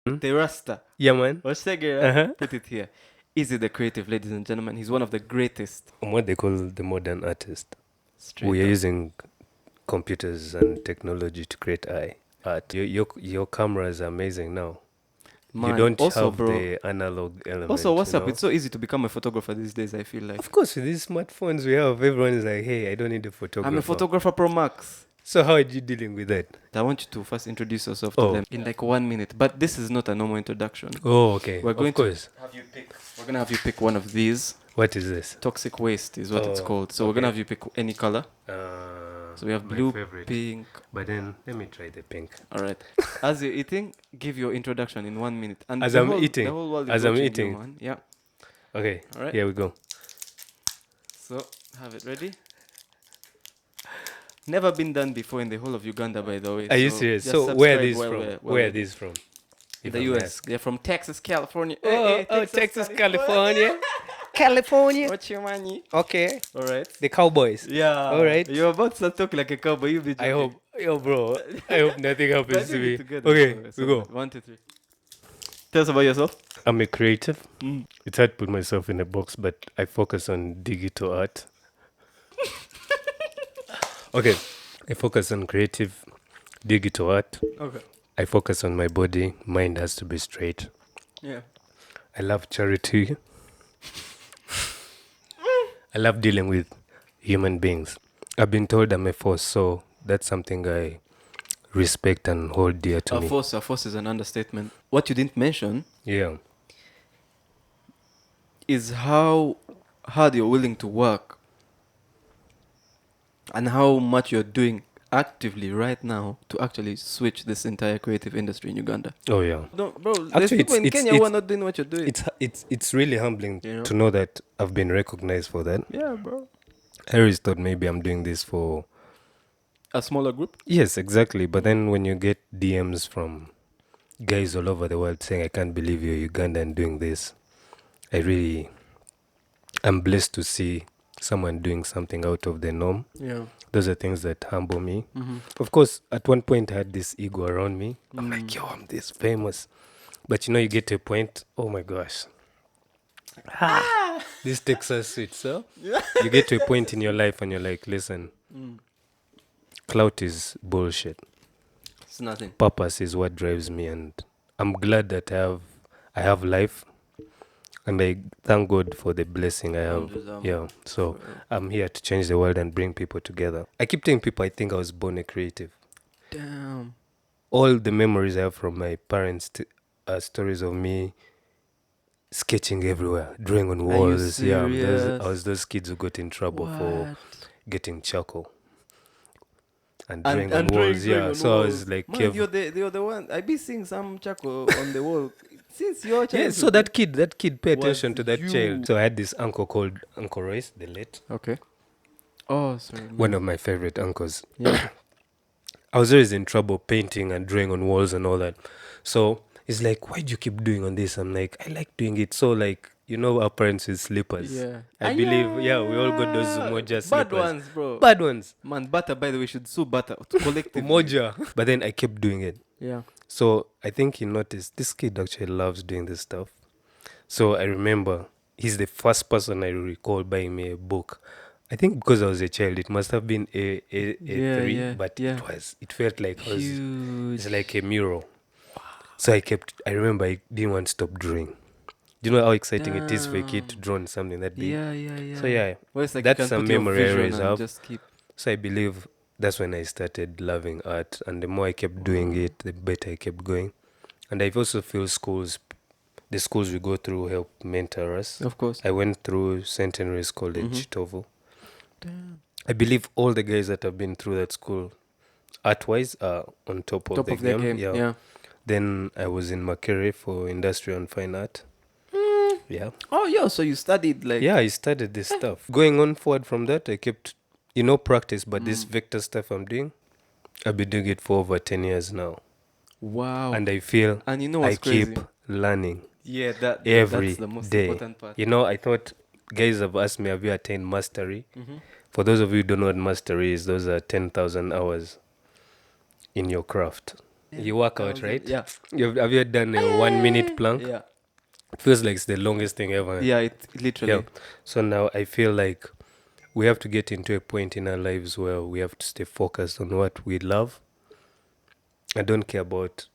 The Rasta. Yeah, man. What's that girl? Put it here. Ezi The Creative, ladies and gentlemen. He's one of the greatest. What they call the modern artist. Straight We are up. using computers and technology to create art. Your cameras are amazing now. Man, you don't also, have bro, the analog element. Also, what's you up? know? It's so easy to become a photographer these days, I feel like. Of course, with these smartphones we have, everyone is like, hey, I don't need a photographer. I'm a photographer Pro Max. So how are you dealing with that? I want you to first introduce yourself to them in like 1 minute. But this is not a normal introduction. Oh, okay. We're going of course. to have you pick. We're gonna have you pick one of these. What is this? Toxic waste is what it's called. So we're gonna have you pick any color. So we have blue, favorite. pink. But then let me try the pink. All right. As you're eating, give your introduction in 1 minute. And As the I'm whole, eating? the whole world is As I'm watching eating? you, man. Yeah. Okay. All right. Here we go. So have it ready. Never been done before in the whole of Uganda, by the way. Are you serious? just So where are subscribe these while from? we're- while Where are we're- these from? If The I may US. ask. They're from Texas, California. Texas, California. California. What's your money? Okay. All right. The Cowboys. Yeah. All right. You're about to start talking like a cowboy. You be I joking. hope. Yo, bro. I hope nothing We're happens to doing it me. together, Okay, so- we so go. 1, 2, 3. Tell us about yourself. I'm a creative. It's hard to put myself in a box, but I focus on digital art. Okay. I focus on creative digital art. Okay. I focus on my body. Mind has to be straight. Yeah. I love charity. I love dealing with human beings. I've been told I'm a force, so that's something I respect and hold dear to me. A force is an understatement. What you didn't mention Yeah. is how hard you're willing to work and how much you're doing actively right now to actually switch this entire creative industry in Uganda. Oh, yeah. No, bro, there's Actually, people in it's- Kenya who are it's- not doing what you're doing. It's really humbling You know? to know that I've been recognized for that. Yeah, bro. I always thought maybe I'm doing this for... A smaller group? Yes, exactly. But then when you get DMs from guys all over the world saying, I can't believe you're Ugandan doing this, I'm blessed to see someone doing something out of the norm. Yeah. Those are things that humble me. Of course, at one point I had this ego around me. I'm like, yo, I'm this famous. But you get to a point, oh my gosh. This takes us sweet. So you get to a point in your life and you're like, listen, clout is bullshit. It's nothing. Purpose is what drives me, and I'm glad that I have life, and I thank God for the blessing I have. Yeah, so I'm here to change the world and bring people together. I keep telling people I think I was born a creative. Damn. All the memories I have from my parents are stories of me sketching everywhere, drawing on you walls. Yeah, serious? I was those kids who got in trouble for What? getting charcoal and And drawing on walls. drawing Yeah, on so I was walls. like, Man, you're the one. I be seeing some charcoal on the wall since your yeah, childhood. so that kid, pay Was attention to that you. child. So I had this uncle called Uncle Royce, the late, Okay. Oh, sorry. one of my favorite uncles. Yeah. I was always in trouble painting and drawing on walls and all that. So he's like, why do you keep doing on this? I'm like, I like doing it. So like, our parents with slippers. Yeah. I believe, we all got those Umoja slippers. Bad ones, bro. Bad ones. Man, Butter, by the way, should sue Butter to collect it. Umoja. But then I kept doing it. Yeah. So I think he noticed this kid actually loves doing this stuff. So I remember he's the first person I recall buying me a book. I think because I was a child, it must have been a Yeah, 3, yeah, but yeah. it felt like Huge. it's like a mural. So I remember I didn't want to stop drawing. Do you know how exciting it is for a kid to draw on something that big? Yeah. So yeah, Well, it's like that's you can a put your memory I vision always and have. just keep. So I believe that's when I started loving art, and the more I kept doing it, the better I kept going. And I also feel the schools we go through help mentor us. Of course. I went through Centenary's College, Tovo. Damn. I believe all the guys that have been through that school, art-wise, are on top of the their game. game. Yeah. Then I was in Makerere for industrial and fine art. Yeah. Oh, yeah. So you studied like. Yeah, I studied this stuff. Going on forward from that, I kept, practice, but this vector stuff I'm doing, I've been doing it for over 10 years now. Wow. And I feel And you know I what's crazy? keep learning Yeah, every that's the most day. important part. I thought guys have asked me, have you attained mastery? For those of you who don't know what mastery is, those are 10,000 hours in your craft. You work out, right? Yeah. Have you done a 1 minute plank? Yeah. It feels like it's the longest thing ever. Yeah, it literally. Yeah. So now I feel like we have to get into a point in our lives where we have to stay focused on what we love. I don't care about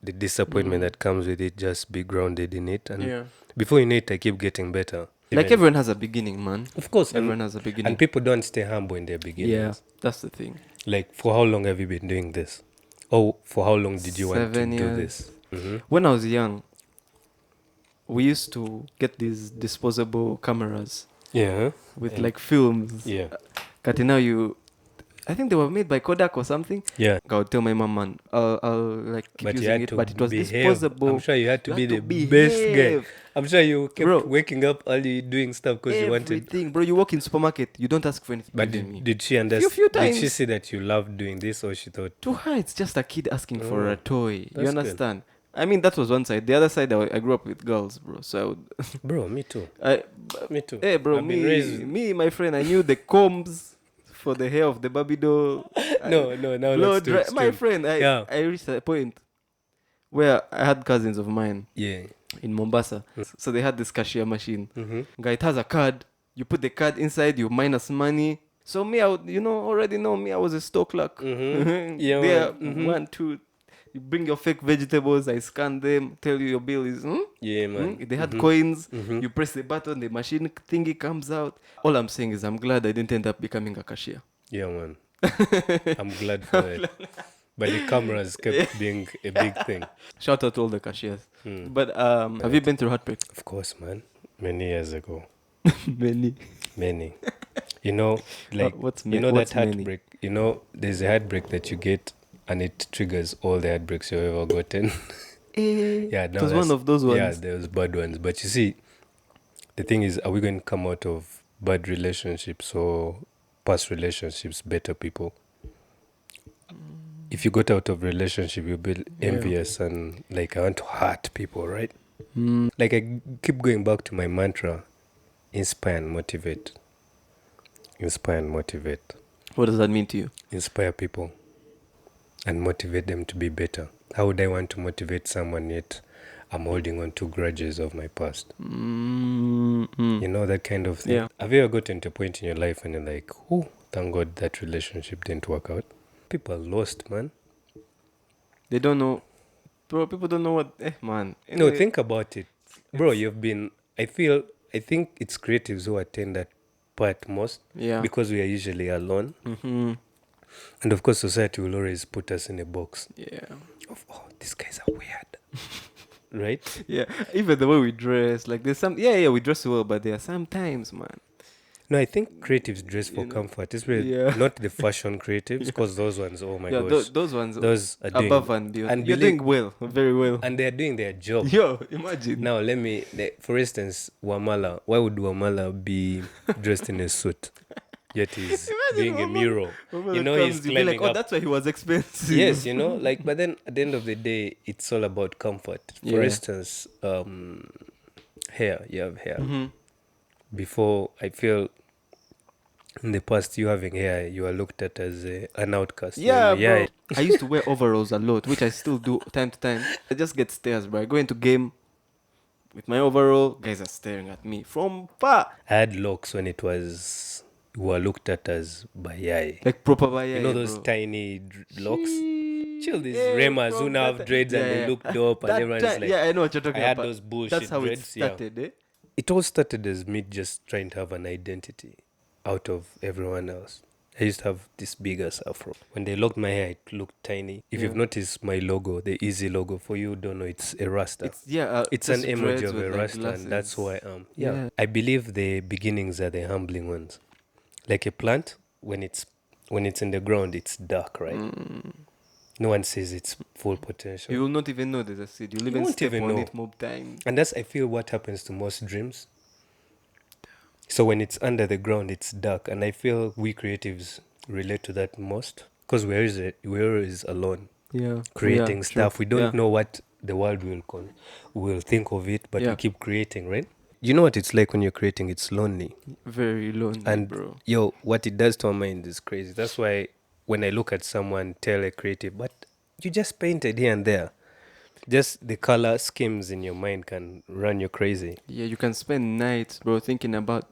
the disappointment that comes with it. Just be grounded in it. And before you know it, I keep getting better. Like everyone has a beginning, man. Of course. Everyone has a beginning. And people don't stay humble in their beginnings. Yeah, that's the thing. Like, for how long have you been doing this? Or for how long did you want to 7 do years. this? Mm-hmm. When I was young, we used to get these disposable cameras. Yeah. With like films. Yeah. Kati now I think they were made by Kodak or something. Yeah. I would tell my mom, man, I'll like keep using it, but it was disposable. I'm sure you had to be the best guy. I'm sure you kept waking up early doing stuff because you wanted everything. Bro, you walk in supermarket, you don't ask for anything. But did she understand? Few times. Did she see that you loved doing this, or she thought? To her, it's just a kid asking for a toy. That's You understand? Good. I mean, that was one side. The other side, I grew up with girls, bro. So I would bro, me too. Me too. Hey, bro, me, my friend, I knew the combs for the hair of the baby doll. No, that's too extreme. My friend, I reached a point where I had cousins of mine. Yeah. In Mombasa. So they had this cashier machine. Guy, it has a card. You put the card inside, you minus money. So me, I would, already know me, I was a store clerk. Yeah. There, 1, 2, you bring your fake vegetables, I scan them, tell you your bill is, Yeah, man. They had coins, you press the button, the machine thingy comes out. All I'm saying is I'm glad I didn't end up becoming a cashier. Yeah, man. I'm glad for it. But the cameras kept being a big thing. Shout out to all the cashiers. But have you been through heartbreak? Of course, man. Many years ago. Many. Like, what's that heartbreak. Many? There's a heartbreak that you get and it triggers all the heartbreaks you've ever gotten. Yeah, it was one of those ones. Yeah, there was bad ones. But you see, the thing is, are we going to come out of bad relationships or past relationships better people? If you got out of relationship, you'll be envious and like, I want to hurt people, right? Like, I keep going back to my mantra, inspire and motivate. Inspire and motivate. What does that mean to you? Inspire people and motivate them to be better. How would I want to motivate someone yet I'm holding on to grudges of my past? That kind of thing. Yeah. Have you ever gotten to a point in your life and you're like, oh, thank God that relationship didn't work out? People are lost, man. They don't know. Bro, people don't know what... man. Anyway, no, think about it. Bro, I think it's creatives who attend that part most. Yeah. Because we are usually alone. And of course, society will always put us in a box. Yeah. These guys are weird. Right? Yeah. Even the way we dress. Like, there's some... Yeah, we dress well, but there are sometimes, man. No, I think creatives dress for comfort. It's really not the fashion creatives, because those ones, oh my gosh. Those ones those are doing, above and beyond. You're doing well, very well. And they're doing their job. Yo, imagine. Now, for instance, Wamala. Why would Wamala be dressed in a suit? Yet he's doing a mural. He's climbing like, up. That's why he was expensive. Yes, but then at the end of the day, it's all about comfort. For instance, hair. You have hair. Before, I feel in the past, you having hair, you are looked at as an outcast. Yeah, bro. I used to wear overalls a lot, which I still do time to time. I just get stares, bro. I go into game with my overall, guys are staring at me from far. I had locks when it was, you were looked at as bayai. Like proper bayai, those tiny locks? Chill, these Remas who now have dreads and they look dope and everyone's like... Yeah, I know what you're talking about. I had those bullshit That's how dreads. it started, eh? It all started as me just trying to have an identity out of everyone else. I used to have this big ass afro. When they locked my hair, it looked tiny. If you've noticed my logo, the Ezi logo, for you don't know, it's a Rasta. It's an emoji of a Rasta, and that's who I am. Yeah. I believe the beginnings are the humbling ones. Like a plant, when it's in the ground, it's dark, right? No one says it's full potential. You will not even know there's a seed. You'll even step on it more time. And that's, I feel, what happens to most dreams. So when it's under the ground, it's dark. And I feel we creatives relate to that most. Because we're always alone. Yeah. Creating stuff. True. We don't know what the world will think of it, but we keep creating, right? You know what it's like when you're creating? It's lonely. Very lonely, and, bro. What it does to our mind is crazy. That's why when I look at someone tell a creative, but you just painted here and there. Just the color schemes in your mind can run you crazy. Yeah, you can spend nights, bro, thinking about.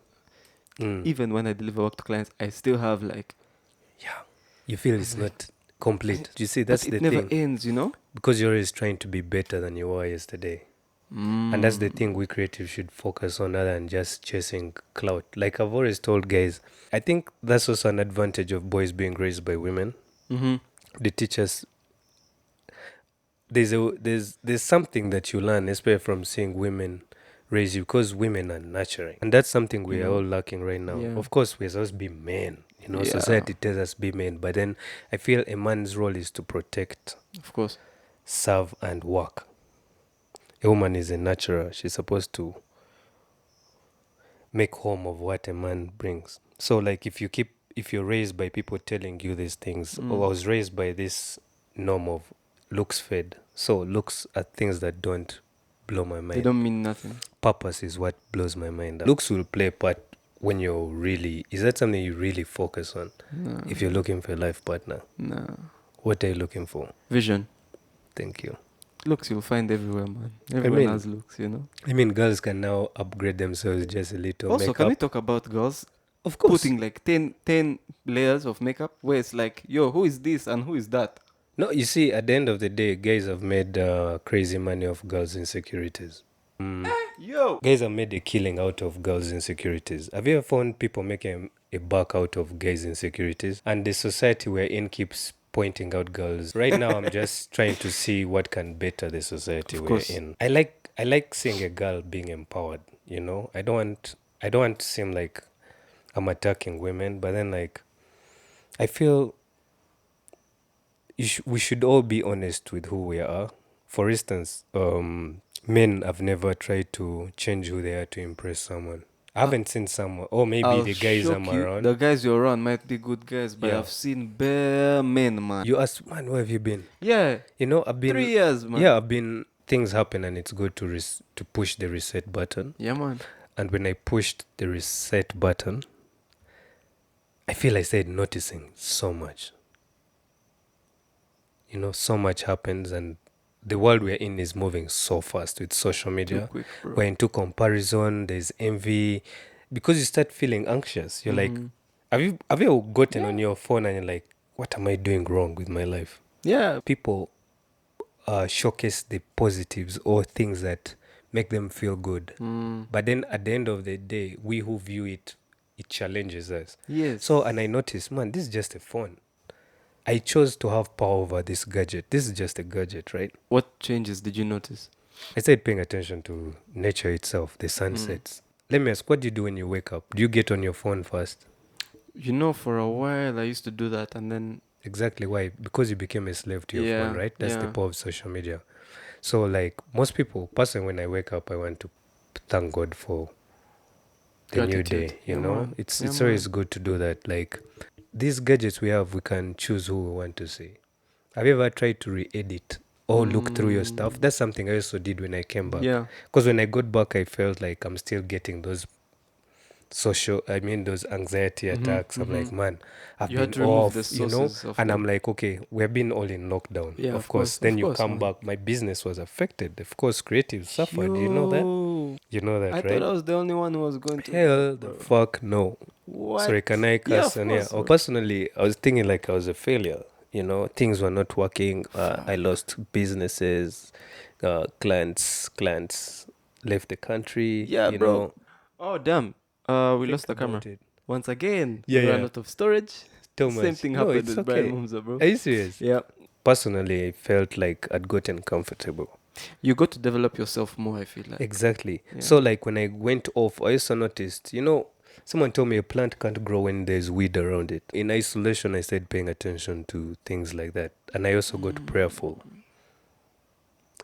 Even when I deliver work to clients, I still have like. Yeah, you feel it's not complete. You see, that's but the it never thing. ends, you know. Because you're always trying to be better than you were yesterday. And that's the thing we creatives should focus on other than just chasing clout. Like I've always told guys, I think that's also an advantage of boys being raised by women. They teach us there's something that you learn, especially from seeing women raise you, because women are nurturing. And that's something we are all lacking right now. Yeah. Of course, we're supposed to be men. You know, Yeah. society tells us be men. But then I feel a man's role is to protect, Of course. serve, and work. A woman is a nurturer. She's supposed to make home of what a man brings. So like if you're raised by people telling you these things, or I was raised by this norm of looks fed. So looks are things that don't blow my mind. They don't mean nothing. Purpose is what blows my mind. Looks will play a part when you're really, is that something you really focus on? No. If you're looking for a life partner. No. What are you looking for? Vision. Thank you. Looks you'll find everywhere, man. Everyone has looks, you know. I mean, girls can now upgrade themselves just a little. Also, makeup. Can we talk about girls? Of course. Putting like 10 layers of makeup where it's like, yo, who is this and who is that? No, you see, at the end of the day, guys have made crazy money off girls' insecurities. Yo! Guys have made a killing out of girls' insecurities. Have you ever found people making a buck out of guys' insecurities? And the society we're in keeps pointing out girls. Right now, I'm just trying to see what can better the society we're in. I like seeing a girl being empowered. You know, I don't want to seem like I'm attacking women, but then like, I feel we should all be honest with who we are. For instance, men have never tried to change who they are to impress someone. I haven't seen someone, or maybe the guys I'm around. The guys you're around might be good guys, but I've seen bare men, man. You ask, man, where have you been? Yeah. You know, I've been 3 years, man. Yeah, I've been. Things happen, and it's good to push the reset button. Yeah, man. And when I pushed the reset button, I feel I started noticing so much. You know, so much happens, and the world we're in is moving so fast with social media. Too quick, bro. We're into comparison, there's envy, because you start feeling anxious. You're like, have you gotten on your phone and you're like, what am I doing wrong with my life? Yeah. People showcase the positives or things that make them feel good. But then at the end of the day, we who view it challenges us. Yes. So, and I noticed, man, this is just a phone. I chose to have power over this gadget. This is just a gadget, right? What changes did you notice? I started paying attention to nature itself, the sunsets. Let me ask, what do you do when you wake up? Do you get on your phone first? You know, for a while I used to do that, and then... Exactly. Why? Because you became a slave to your phone, right? That's the power of social media. So, like, most people, personally, when I wake up, I want to thank God for the new day, you know? Man. It's always good to do that. Like, these gadgets we have, we can choose who we want to see. Have you ever tried to re-edit or look through your stuff? That's something I also did when I came back. Yeah. Because when I got back, I felt like I'm still getting those those anxiety attacks. I'm like, man, I've been off, you know? And I'm like, okay, we've been all in lockdown. Yeah, of course. Then you come back, my business was affected. Of course, creative suffered. You know that? You know that, right? I thought I was the only one who was going to... Hell the fuck no. What? Sorry, can I cuss? Personally, I was thinking like I was a failure. You know, things were not working. I lost businesses. Clients left the country. Yeah, you bro. Know. Oh, damn. We lost the camera. Once again. We ran out of storage. Same thing happened with Brian Mumza, bro. Are you serious? Yeah. Personally, I felt like I'd gotten comfortable. You got to develop yourself more, I feel like. Exactly. Yeah. So, like, when I went off, I also noticed, you know, someone told me a plant can't grow when there's weed around it. In isolation, I started paying attention to things like that. And I also got prayerful.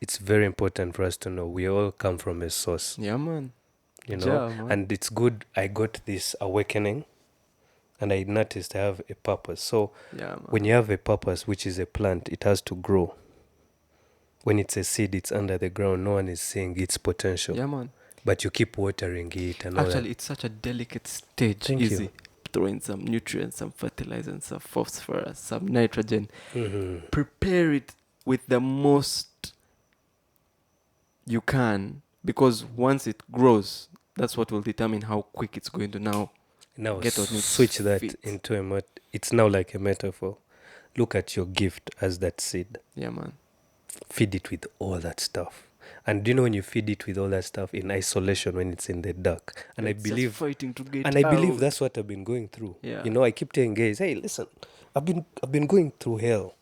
It's very important for us to know we all come from a source. Yeah, man. You know, and it's good. I got this awakening and I noticed I have a purpose. So when you have a purpose, which is a plant, it has to grow. When it's a seed, it's under the ground. No one is seeing its potential. Yeah, man. But you keep watering it and all that. Actually, it's such a delicate stage. Thank Easy. you. Throw in some nutrients, some fertilizer, some phosphorus, some nitrogen. Prepare it with the most you can, because once it grows, that's what will determine how quick it's going to now get on its switch that feet. into it's now like a metaphor. Look at your gift as that seed. Yeah, man. Feed it with all that stuff. And do you know when you feed it with all that stuff in isolation, when it's in the dark? And It's just fighting to get I believe out. that's what I've been going through. Yeah. You know, I keep telling guys, hey, listen, I've been going through hell.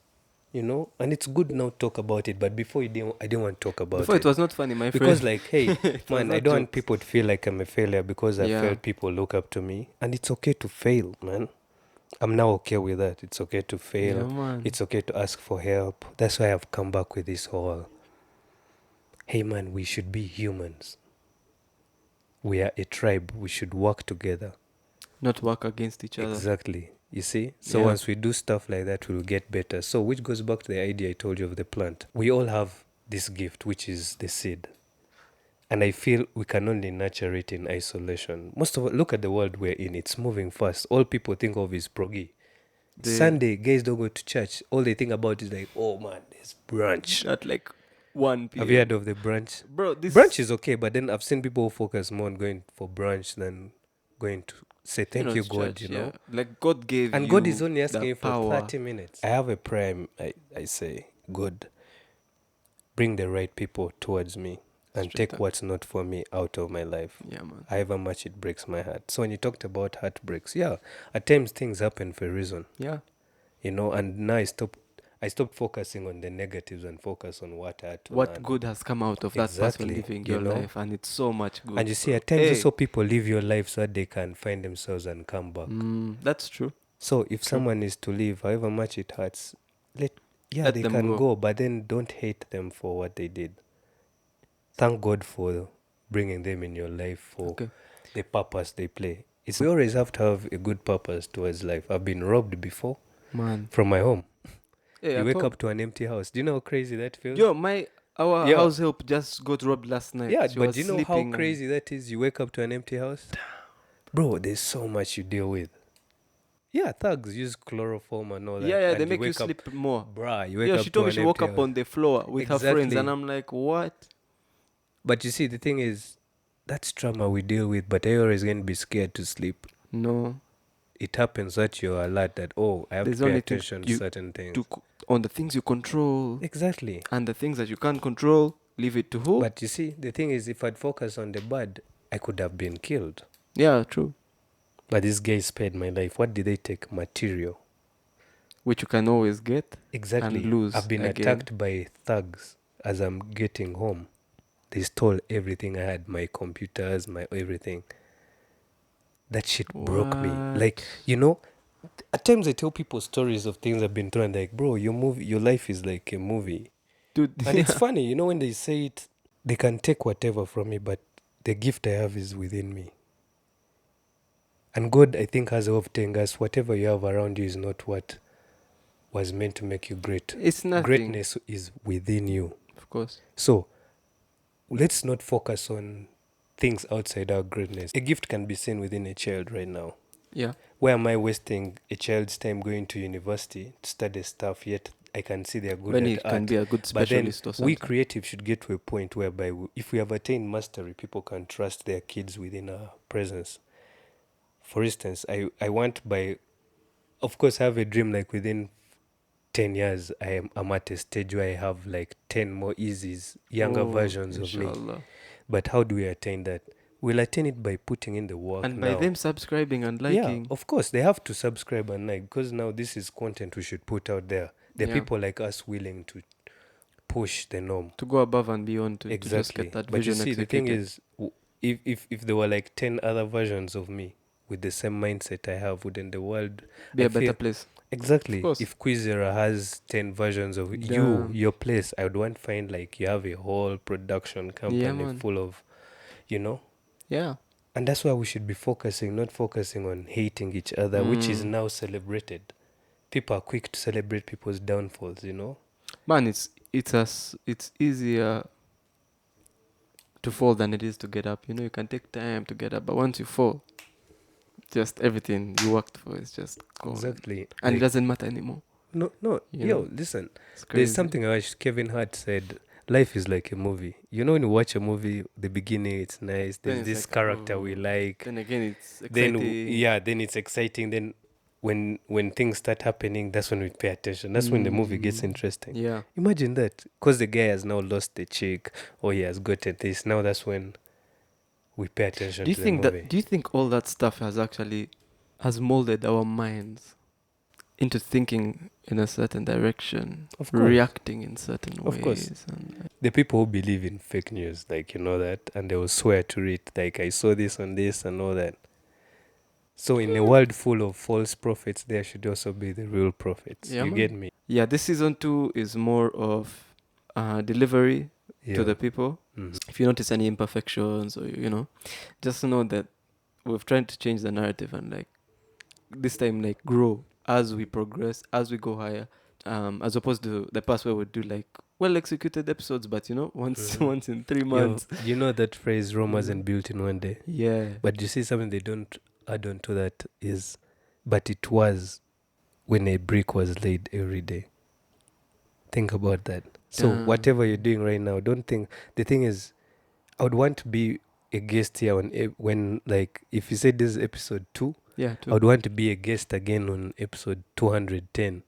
You know, and it's good now to talk about it, but before I didn't want to talk about Before it was not funny, my friend. because like, hey, It was man, I not don't want jokes. people to feel like I'm a failure because I Yeah. felt people look up to me, and it's okay to fail, man. I'm now okay with that. It's okay to fail. Yeah, man. It's okay to ask for help. That's why I've come back with this whole, hey man, we should be humans. We are a tribe. We should work together. Not work against each other. Exactly. You see? So Yeah. once we do stuff like that, we'll get better. So which goes back to the idea I told you of the plant. We all have this gift, which is the seed. And I feel we can only nurture it in isolation. Look at the world we're in. It's moving fast. All people think of is proggy. Sunday, guys don't go to church. All they think about is like, oh man, there's brunch. At like 1 p.m. Have you heard of the brunch? Bro, this Brunch is okay, but then I've seen people focus more on going for brunch than going to say thank you, God, church, you know. yeah. Like God gave And you God is only the asking you for power. 30 minutes. I have a prayer. I say, God, bring the right people towards me and Straight take up. what's not for me out of my life. Yeah, man. However much it breaks my heart. So when you talked about heartbreaks, yeah, at times things happen for a reason. Yeah. You know, and now I stopped focusing on the negatives and focus on what I had to What learn. good has come out of that person Exactly, living you your know? life, and it's so much good. And you see, bro. at times Hey. also people live your life so that they can find themselves and come back. That's true. So if True. someone is to leave, however much it hurts, Let they them can go. go, but then don't hate them for what they did. Thank God for bringing them in your life for the purpose they play. We always have to have a good purpose towards life. I've been robbed before, man, from my home. Hey, you wake up to an empty house. Do you know how crazy that feels? Yo, our Yeah. house help just got robbed last night. Yeah, She but was do you know how sleeping crazy that is? You wake up to an empty house. Bro, there's so much you deal with. Yeah, thugs use chloroform and all that. Yeah, and they make you wake up, sleep more. Bruh, you wake Yo, up she told to me an she woke empty up house. on the floor with her friends, and I'm like, what? But you see, the thing is, that's trauma we deal with, but I always going to be scared to sleep. No. It happens that you're alert that, I have There's to pay only attention to certain things. On the things you control. Exactly. And the things that you can't control, leave it to who? But you see, the thing is, if I'd focus on the bad, I could have been killed. Yeah, true. But these guys spared my life. What did they take? Material. Which you can always get. Exactly. And lose. I've been attacked by thugs as I'm getting home. They stole everything I had, my computers, my everything. That shit broke me. Like, you know, at times I tell people stories of things I've been through, and like, bro, your life is like a movie. Dude, And it's funny, you know, when they say it, they can take whatever from me, but the gift I have is within me. And God, I think, has a way of telling us whatever you have around you is not what was meant to make you great. It's nothing. Greatness is within you. Of course. So, let's not focus on things outside our greatness. A gift can be seen within a child right now. Yeah. Why am I wasting a child's time going to university to study stuff, yet I can see they're good When at it art. can be a good specialist but or then something. we creative should get to a point whereby if we have attained mastery, people can trust their kids within our presence. For instance, I want of course, I have a dream like within 10 years, I'm at a stage where I have like 10 more Ezis, younger versions inshallah. of me. But how do we attain that? We'll attain it by putting in the work and now. by them subscribing and liking. Yeah, of course, they have to subscribe and like, because now this is content we should put out there. There are people like us willing to push the norm. To go above and beyond to Exactly. just get that but vision you see, executed. the thing is, if there were like 10 other versions of me with the same mindset I have, wouldn't the world be a better place? Exactly. Of course. If Quizera has 10 versions of your place, I would want to find like you have a whole production company full of, you know? Yeah. And that's why we should be focusing, not focusing on hating each other, which is now celebrated. People are quick to celebrate people's downfalls, you know? Man, it's easier to fall than it is to get up. You know, you can take time to get up, but once you fall, just everything you worked for is just gone. Exactly. And it doesn't matter anymore. No, You know, listen. it's There's crazy. something I watched. Kevin Hart said, "Life is like a movie. You know, when you watch a movie, the beginning it's nice. Then There's it's this like, character we oh. like. Then again, it's Then exciting. then it's exciting. Then when things start happening, that's when we pay attention. That's when the movie gets interesting. Yeah. Imagine that, because the guy has now lost the chick, or he has gotten this. Now that's when we pay attention Do you to the think movie. that? Do you think all that stuff has molded our minds into thinking in a certain direction, Of course. reacting in certain Of course. ways? And The people who believe in fake news, like, you know that, and they will swear to it, like, I saw this on this and all that. So in a world full of false prophets, there should also be the real prophets. yeah, You man. get me? Yeah, this season 2 is more of delivery to the people. Mhm. If you notice any imperfections, or just know that we've tried to change the narrative and like this time like grow as we progress, as we go higher, as opposed to the past where we do like well executed episodes, but once Mhm. once in 3 Yo, months. you know that phrase, Rome Mhm. wasn't built in one day? Yeah. But you see, something they don't add on to that is, but it was when a brick was laid every day. Think about that. So whatever you're doing right now, don't think. The thing is, I would want to be a guest here when, like, if you said this is episode 2, Yeah, I would want to be a guest again on episode 210.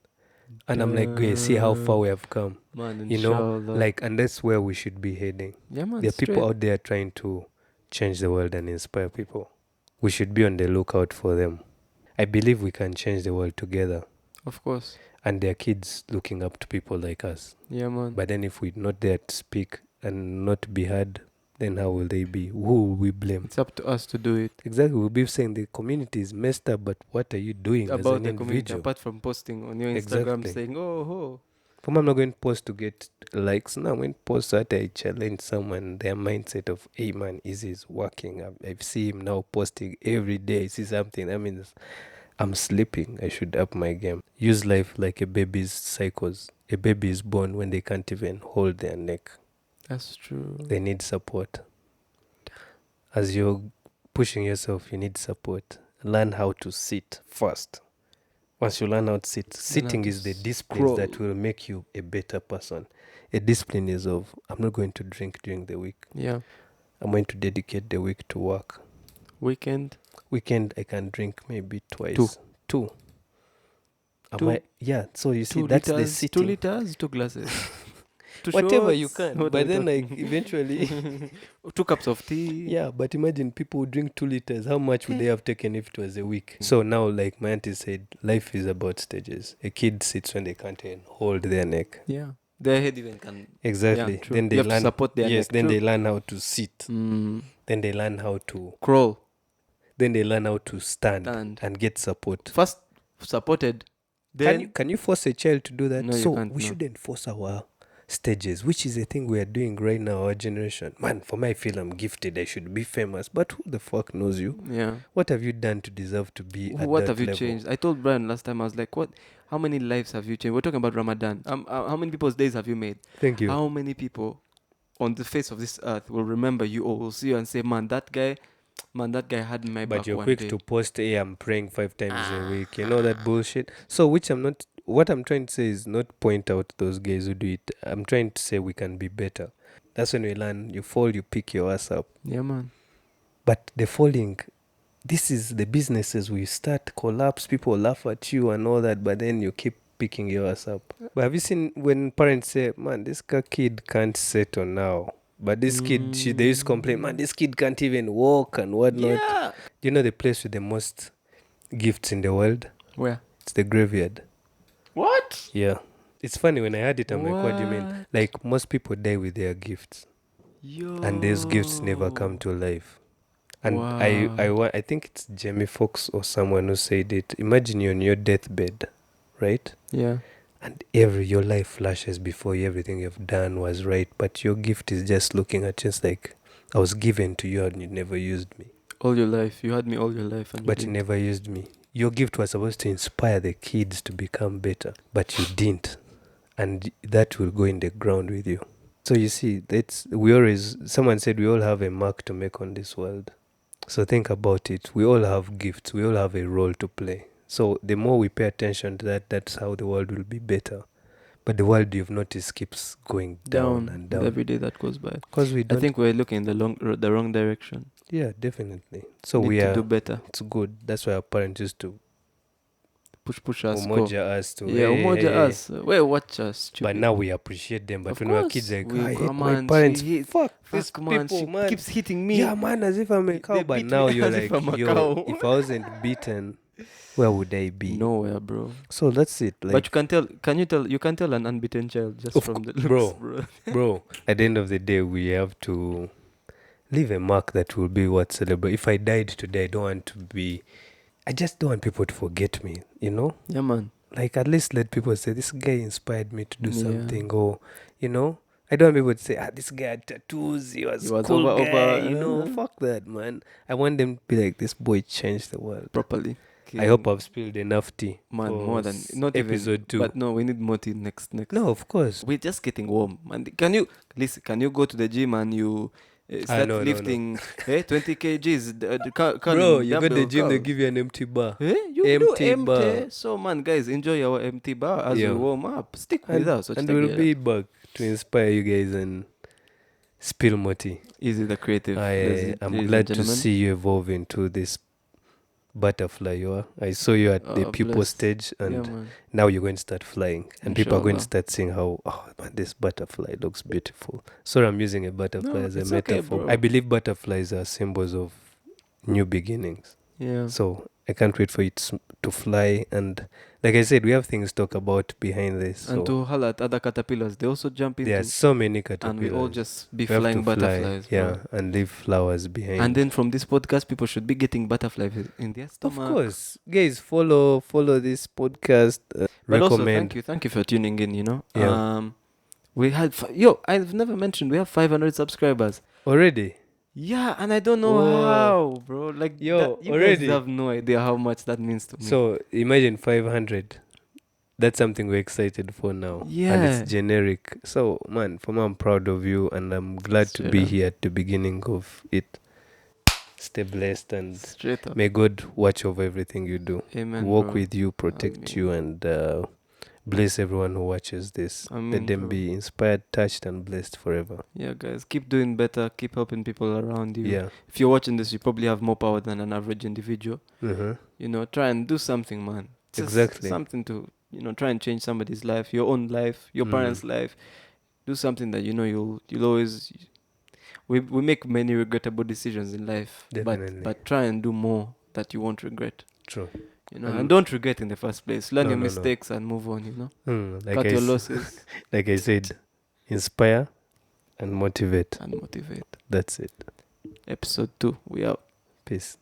And I'm like, "Great, see how far we have come." Man, You know, inshallah. like, and that's where we should be heading. Yeah, man, There are people straight. out there trying to change the world and inspire people. We should be on the lookout for them. I believe we can change the world together. Of course. And there are kids looking up to people like us. Yeah, man. But then if we're not there to speak and not be heard, then how will they be? Who will we blame? It's up to us to do it. Exactly. We'll be saying the community is messed up, but what are you doing as About an the community, individual? apart from posting on your Instagram Exactly. saying, oh. For me, I'm not going to post to get likes. No, I'm going to post so that I challenge someone, their mindset of, hey man, Ezi is working. I see him now posting every day. I see something. That means I'm sleeping. I should up my game. Use life like a baby's cycles. A baby is born when they can't even hold their neck. That's true. They need support. As you're pushing yourself, you need support. Learn how to sit first. Once you learn how to sit, sitting is the discipline that will make you a better person. A discipline is of, I'm not going to drink during the week. Yeah. I'm going to dedicate the week to work. Weekend, I can drink maybe twice. Two. Yeah, so you see, that's the sitting. 2 liters, 2 glasses. 2 Whatever shots, you can. what are But we then, like, talking? eventually, 2 cups of tea. yeah, but imagine people who drink 2 liters. How much would they have taken if it was a week? So now, like my auntie said, life is about stages. A kid sits when they can't even hold their neck. Yeah. Their head even can. Exactly. Yeah, true. Then they You have to learn. support their Yes. neck. Then True. they learn how to sit. Mm. Then they learn how to Crawl. Then they learn how to stand. And get support. First supported. Then Can you force a child to do that? No, you So can't, we no. shouldn't force our stages, which is a thing we are doing right now, our generation. Man, for me, I feel I'm gifted. I should be famous. But who the fuck knows you? Yeah. What have you done to deserve to be at What that have you level? changed? I told Brian last time, I was like, what? How many lives have you changed? We're talking about Ramadan. How many people's days have you made? Thank you. How many people on the face of this earth will remember you or will see you and say, man, that guy had my back But you're one quick day. to post, hey, I'm praying 5 times a week. You know that bullshit? So, what I'm trying to say is not point out those guys who do it. I'm trying to say we can be better. That's when we learn. You fall, you pick your ass up. Yeah, man. But the falling, this is the businesses we start, collapse, people laugh at you and all that, but then you keep picking your ass up. But have you seen when parents say, man, this kid can't settle now? But this kid, they used to complain, man, this kid can't even walk and whatnot. Yeah. You know the place with the most gifts in the world? Where? It's the graveyard. What? Yeah. It's funny when I heard it, I'm like, what do you mean? Like, most people die with their gifts. Yo. And those gifts never come to life. And Wow. I think it's Jamie Foxx or someone who said it. Imagine you're on your deathbed, right? Yeah. And your life flashes before you. Everything you've done was right, but your gift is just looking at you. It's like, I was given to you and you never used me. All your life. You had me all your life. But you never used me. Your gift was supposed to inspire the kids to become better, but you didn't. And that will go in the ground with you. So you see, someone said we all have a mark to make on this world. So think about it. We all have gifts. We all have a role to play. So the more we pay attention to that, that's how the world will be better. But the world, you've noticed, keeps going down and down with every day that goes by. because we I don't. think we're looking in the wrong direction. Yeah, definitely. So Need we to are. do better. It's good. That's why our parents used to Push us. umoja us to. Yeah, hey, umoja hey. us. Wait, watch us. Stupid. But now we appreciate them. But Of when we were kids, course, like, we I hate come my on, parents. she hate- Fuck these man, people, she man. keeps hitting me. Yeah, man, as if I'm a cow. They But beat now me you're as if like, I'm a yo, cow. if I wasn't beaten, where would I be? Nowhere, bro. So that's it. Like, But you can tell. You can tell an unbeaten child just from the looks, bro. bro, at the end of the day, we have to leave a mark that will be what celebrate. If I died today, I don't want to be. I just don't want people to forget me. You know. Yeah, man. Like, at least let people say this guy inspired me to do Yeah. something, or you know. I don't want people to say, this guy had tattoos, he was cool over, guy, you know, fuck that, man. I want them to be like, this boy changed the world. properly. I hope I've spilled enough tea. Man, for more than not episode even, 2. But no, we need more tea next. No, of course. We're just getting warm. Man, can you listen? Can you go to the gym and you start no. lifting 20 kgs? Bro, you go to the gym, they give you an empty bar. You Empty do empty. bar. So man, guys, enjoy our empty bar as Yeah. we warm up. Stick with And, us. and we'll be back to inspire you guys and spill more tea. Ezi The Creative. I'm glad to see you evolve into this butterfly you are. I saw you at the pupil stage, and now you're going to start flying, and people are going to start seeing how man, this butterfly looks beautiful. Sorry, I'm using a butterfly as a metaphor. Okay, I believe butterflies are symbols of new beginnings. Yeah. So I can't wait for it to fly, and like I said, we have things to talk about behind this. And to holler at other caterpillars, they also jump into. There are so many caterpillars. And we all just be we flying butterflies. Yeah, and leave flowers behind. And then from this podcast, people should be getting butterflies in their stomach. Of course. Guys, follow this podcast. But recommend. also, thank you for tuning in, you know. Yeah. We had, I've never mentioned, we have 500 subscribers. Already? Yeah, and I don't know how, bro. Like, you already? guys have no idea how much that means to me. So, imagine 500. That's something we're excited for now. Yeah. And it's generic. So, man, for me, I'm proud of you, and I'm glad to be here at the beginning of it. Stay blessed, and may God watch over everything you do. Amen. Walk with you, protect you, and bless everyone who watches this. Let them be inspired, touched, and blessed forever. Yeah, guys, keep doing better. Keep helping people around you. Yeah. If you're watching this, you probably have more power than an average individual. Mm-hmm. You know, try and do something, man. Exactly. Something to, try and change somebody's life, your own life, your parents' life. Do something that you'll always. We make many regrettable decisions in life. Definitely. But try and do more that you won't regret. True. And don't regret in the first place. Learn your mistakes and move on, Cut your losses. Like I said, inspire and motivate. That's it. Episode 2, we out. Peace.